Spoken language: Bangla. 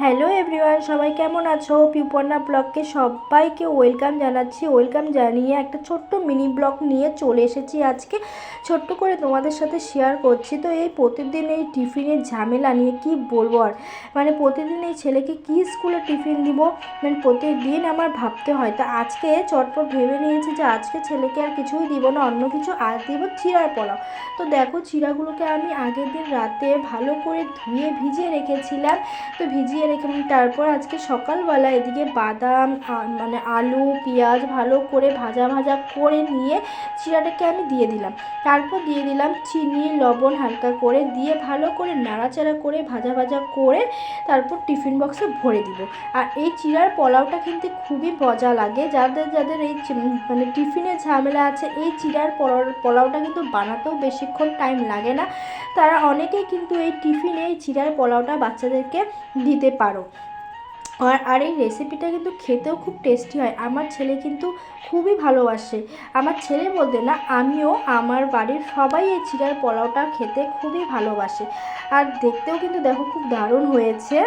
হ্যালো এভরিওয়ান, সবাই কেমন আছো? পিউপর্ণা ব্লগকে সবাইকে ওয়েলকাম জানাচ্ছি। ওয়েলকাম জানিয়ে একটা ছোট্ট মিনি ব্লগ নিয়ে চলে এসেছি আজকে, ছোট্ট করে তোমাদের সাথে শেয়ার করছি। তো এই প্রতিদিন এই টিফিনের ঝামেলা নিয়ে কি বলবো আর, মানে প্রতিদিন এই ছেলেকে কি স্কুলে টিফিন দিব, মানে প্রতিদিন আমার ভাবতে হয়। তো আজকে চটপট ভেবে নিয়েছি যে আজকে ছেলেকে আর কিছুই দিব না, অন্য কিছু আজ দিব চিড়ার পোলাও। তো দেখো, চিড়াগুলোকে আমি আগের দিন রাতে ভালো করে ধুয়ে ভিজিয়ে রেখেছিলাম। তো ভিজিয়ে রেখে তারপর আজকে সকালবেলা এদিকে বাদাম মানে আলু পেঁয়াজ ভালো করে ভাজা ভাজা করে নিয়ে চিড়াটাকে আমি দিয়ে দিলাম। তারপর দিয়ে দিলাম চিনি লবণ হালকা করে দিয়ে ভালো করে নাড়াচাড়া করে ভাজা ভাজা করে তারপর টিফিন বক্সে ভরে দিব। আর এই চিড়ার পোলাওটা কিন্তু খুবই মজা লাগে। যাদের যাদের এই মানে টিফিনের ঝামেলা আছে, এই চিড়ার পোলাওটা কিন্তু বানাতেও বেশিক্ষণ টাইম লাগে না। তারা অনেকেই কিন্তু এই টিফিনে এই চিড়ার পোলাওটা বাচ্চাদেরকে দিতে পারো। আর এই রেসিপিটা কিন্তু খেতেও খুব টেস্টি হয়। আমার ছেলে কিন্তু খুবই ভালোবাসে। আমার ছেলে বলতে না, আমিও, আমার বাড়ির সবাই এই চিড়ার পোলাওটা খেতে খুবই ভালোবাসে। আর দেখতেও কিন্তু দেখো খুব দারুণ হয়েছে।